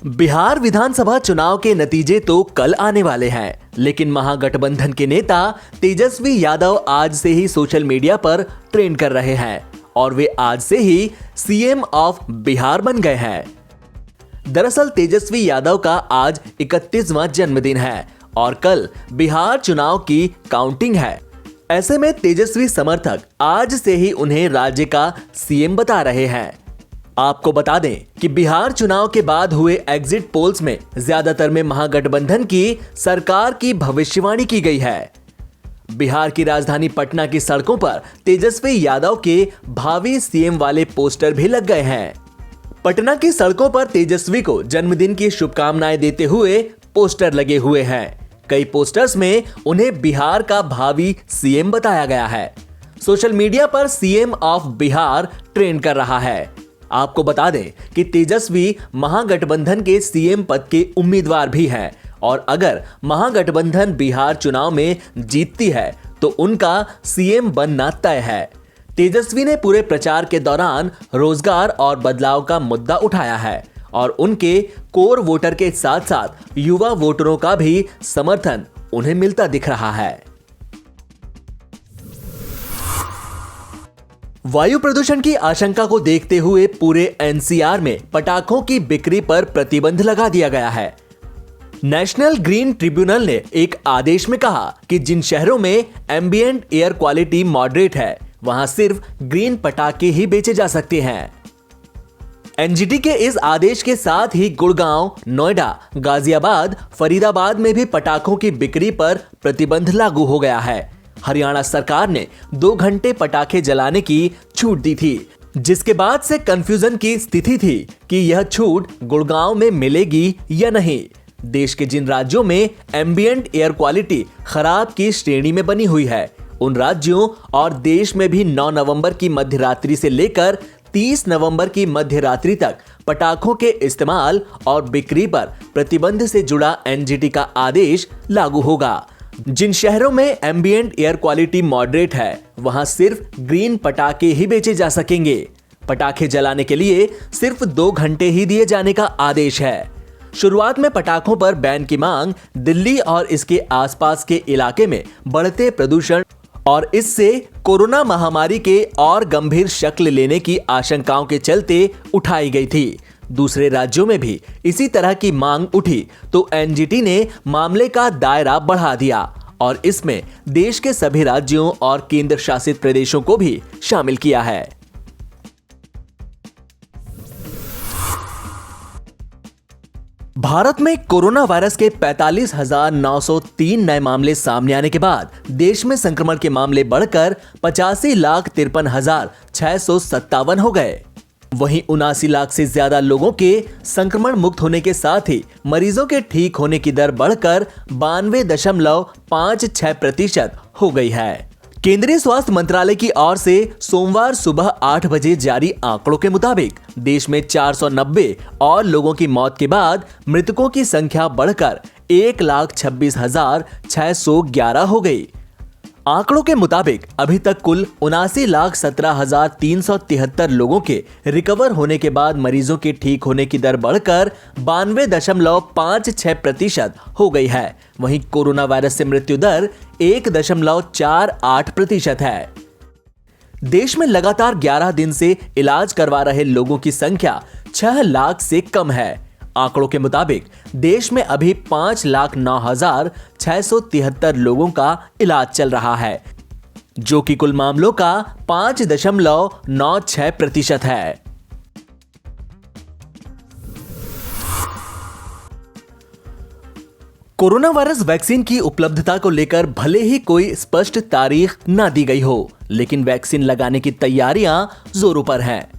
बिहार विधानसभा चुनाव के नतीजे तो कल आने वाले हैं, लेकिन महागठबंधन के नेता तेजस्वी यादव आज से ही सोशल मीडिया पर ट्रेंड कर रहे हैं और वे आज से ही सीएम ऑफ बिहार बन गए हैं। दरअसल तेजस्वी यादव का आज 31वां जन्मदिन है और कल बिहार चुनाव की काउंटिंग है। ऐसे में तेजस्वी समर्थक आज से ही उन्हें राज्य का सीएम बता रहे हैं। आपको बता दें कि बिहार चुनाव के बाद हुए एग्जिट पोल्स में ज्यादातर में महागठबंधन की सरकार की भविष्यवाणी की गई है। बिहार की राजधानी पटना की सड़कों पर तेजस्वी यादव के भावी सीएम वाले पोस्टर भी लग गए हैं। पटना की सड़कों पर तेजस्वी को जन्मदिन की शुभकामनाएं देते हुए पोस्टर लगे हुए हैं। कई पोस्टर्स में उन्हें बिहार का भावी सीएम बताया गया है। सोशल मीडिया पर सीएम ऑफ बिहार ट्रेंड कर रहा है। आपको बता दें कि तेजस्वी महागठबंधन के सीएम पद के उम्मीदवार भी हैं और अगर महागठबंधन बिहार चुनाव में जीतती है तो उनका सीएम बनना तय है। तेजस्वी ने पूरे प्रचार के दौरान रोजगार और बदलाव का मुद्दा उठाया है और उनके कोर वोटर के साथ साथ युवा वोटरों का भी समर्थन उन्हें मिलता दिख रहा है। वायु प्रदूषण की आशंका को देखते हुए पूरे एनसीआर में पटाखों की बिक्री पर प्रतिबंध लगा दिया गया है। नेशनल ग्रीन ट्रिब्यूनल ने एक आदेश में कहा कि जिन शहरों में एम्बिएंट एयर क्वालिटी मॉडरेट है वहां सिर्फ ग्रीन पटाखे ही बेचे जा सकते हैं। एनजीटी के इस आदेश के साथ ही गुड़गांव, नोएडा, गाजियाबाद, फरीदाबाद में भी पटाखों की बिक्री पर प्रतिबंध लागू हो गया है। हरियाणा सरकार ने 2 घंटे पटाखे जलाने की छूट दी थी, जिसके बाद से कंफ्यूजन की स्थिति थी कि यह छूट गुड़गांव में मिलेगी या नहीं। देश के जिन राज्यों में एम्बिएंट एयर क्वालिटी खराब की श्रेणी में बनी हुई है, उन राज्यों और देश में भी 9 नवंबर की मध्यरात्रि से लेकर 30 नवंबर की मध्यरात्रि तक पटाखों के इस्तेमाल और बिक्री पर प्रतिबंध से जुड़ा एनजीटी का आदेश लागू होगा। जिन शहरों में एम्बिएंट एयर क्वालिटी मॉडरेट है वहां सिर्फ ग्रीन पटाखे ही बेचे जा सकेंगे। पटाखे जलाने के लिए सिर्फ 2 घंटे ही दिए जाने का आदेश है। शुरुआत में पटाखों पर बैन की मांग दिल्ली और इसके आसपास के इलाके में बढ़ते प्रदूषण और इससे कोरोना महामारी के और गंभीर शक्ल लेने की आशंकाओं के चलते उठाई गई थी। दूसरे राज्यों में भी इसी तरह की मांग उठी तो एनजीटी ने मामले का दायरा बढ़ा दिया और इसमें देश के सभी राज्यों और केंद्र शासित प्रदेशों को भी शामिल किया है। भारत में कोरोना वायरस के 45,903 नए मामले सामने आने के बाद देश में संक्रमण के मामले बढ़कर 85,53,657 हो गए। वहीं 79 लाख से ज्यादा लोगों के संक्रमण मुक्त होने के साथ ही मरीजों के ठीक होने की दर बढ़कर 92.56% हो गई है। केंद्रीय स्वास्थ्य मंत्रालय की ओर से सोमवार सुबह 8 बजे जारी आंकड़ों के मुताबिक देश में 490 और लोगों की मौत के बाद मृतकों की संख्या बढ़कर 1,26,611 हो गई। आंकड़ों के मुताबिक अभी तक कुल 79,17,373 लोगों के रिकवर होने के बाद मरीजों के ठीक होने की दर बढ़कर 92.56% हो गई है। वहीं कोरोना वायरस से मृत्यु दर 1.48% है। देश में लगातार 11 दिन से इलाज करवा रहे लोगों की संख्या 6 लाख से कम है। आंकड़ों के मुताबिक देश में अभी 5,09,673 लोगों का इलाज चल रहा है, जो कि कुल मामलों का 5.96% है। कोरोना वायरस वैक्सीन की उपलब्धता को लेकर भले ही कोई स्पष्ट तारीख न दी गई हो, लेकिन वैक्सीन लगाने की तैयारियां जोरों पर हैं।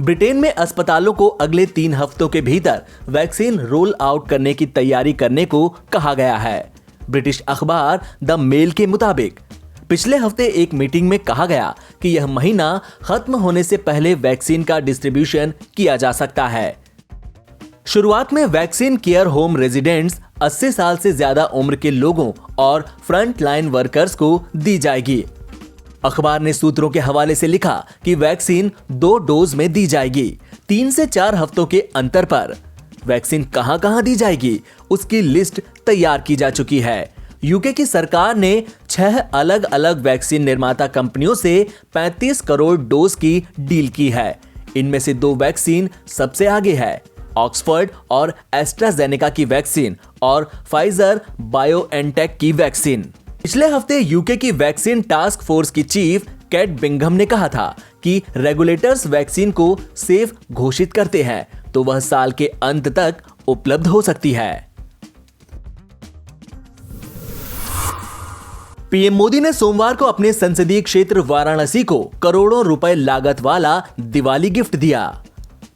ब्रिटेन में अस्पतालों को अगले 3 हफ्तों के भीतर वैक्सीन रोल आउट करने की तैयारी करने को कहा गया है। ब्रिटिश अखबार द मेल के मुताबिक पिछले हफ्ते एक मीटिंग में कहा गया कि यह महीना खत्म होने से पहले वैक्सीन का डिस्ट्रीब्यूशन किया जा सकता है। शुरुआत में वैक्सीन केयर होम रेजिडेंट्स 80 साल से ज्यादा उम्र के लोगों और फ्रंट लाइन वर्कर्स को दी जाएगी। अखबार ने सूत्रों के हवाले से लिखा कि वैक्सीन 2 डोज में दी जाएगी 3 से 4 हफ्तों के अंतर पर। वैक्सीन कहां-कहां दी जाएगी उसकी लिस्ट तैयार की जा चुकी है। यूके की सरकार ने 6 अलग-अलग वैक्सीन निर्माता कंपनियों से 35 करोड़ डोज की डील की है। इनमें से 2 वैक्सीन सबसे आगे है, ऑक्सफोर्ड और एस्ट्राजेनेका की वैक्सीन और फाइजर बायोएनटेक की वैक्सीन। पिछले हफ्ते यूके की वैक्सीन टास्क फोर्स की चीफ कैट बिंघम ने कहा था कि रेगुलेटर्स वैक्सीन को सेफ घोषित करते हैं तो वह साल के अंत तक उपलब्ध हो सकती है। पीएम मोदी ने सोमवार को अपने संसदीय क्षेत्र वाराणसी को करोड़ों रुपए लागत वाला दिवाली गिफ्ट दिया।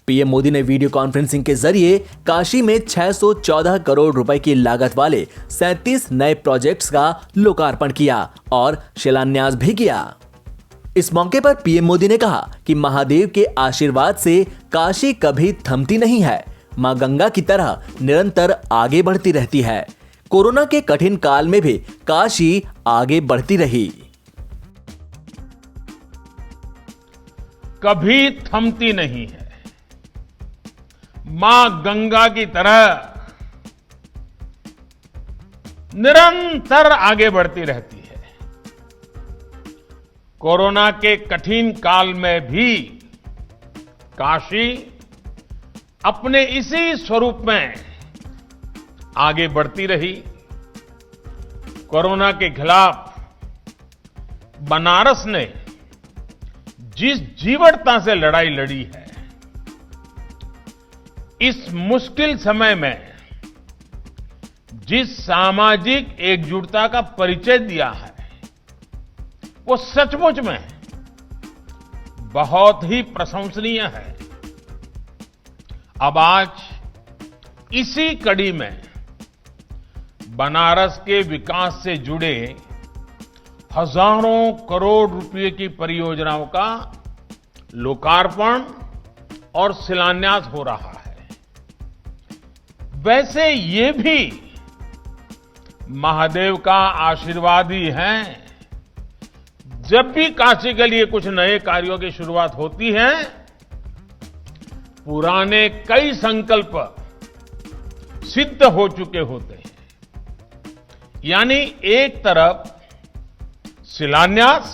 पीएम मोदी ने वीडियो कॉन्फ्रेंसिंग के जरिए काशी में 614 करोड़ रुपए की लागत वाले 37 नए प्रोजेक्ट्स का लोकार्पण किया और शिलान्यास भी किया। इस मौके पर पीएम मोदी ने कहा कि महादेव के आशीर्वाद से काशी कभी थमती नहीं है, मां गंगा की तरह निरंतर आगे बढ़ती रहती है। कोरोना के कठिन काल में भी काशी आगे बढ़ती रही। कभी थमती नहीं है, मां गंगा की तरह निरंतर आगे बढ़ती रहती है। कोरोना के कठिन काल में भी काशी अपने इसी स्वरूप में आगे बढ़ती रही। कोरोना के खिलाफ बनारस ने जिस जीवटता से लड़ाई लड़ी है, इस मुश्किल समय में जिस सामाजिक एकजुटता का परिचय दिया है, वो सचमुच में बहुत ही प्रशंसनीय है। अब आज इसी कड़ी में बनारस के विकास से जुड़े हजारों करोड़ रुपए की परियोजनाओं का लोकार्पण और शिलान्यास हो रहा है। वैसे ये भी महादेव का आशीर्वाद ही है। जब भी काशी के लिए कुछ नए कार्यों की शुरुआत होती है, पुराने कई संकल्प सिद्ध हो चुके होते हैं। यानी एक तरफ शिलान्यास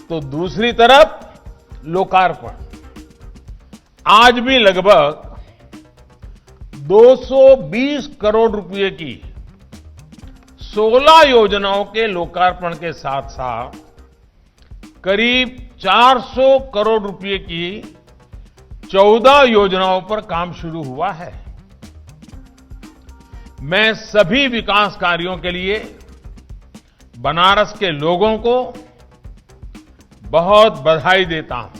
तो दूसरी तरफ लोकार्पण। आज भी लगभग 220 करोड़ रुपए की 16 योजनाओं के लोकार्पण के साथ साथ करीब 400 करोड़ रुपए की 14 योजनाओं पर काम शुरू हुआ है। मैं सभी विकास कार्यों के लिए बनारस के लोगों को बहुत बधाई देता हूं।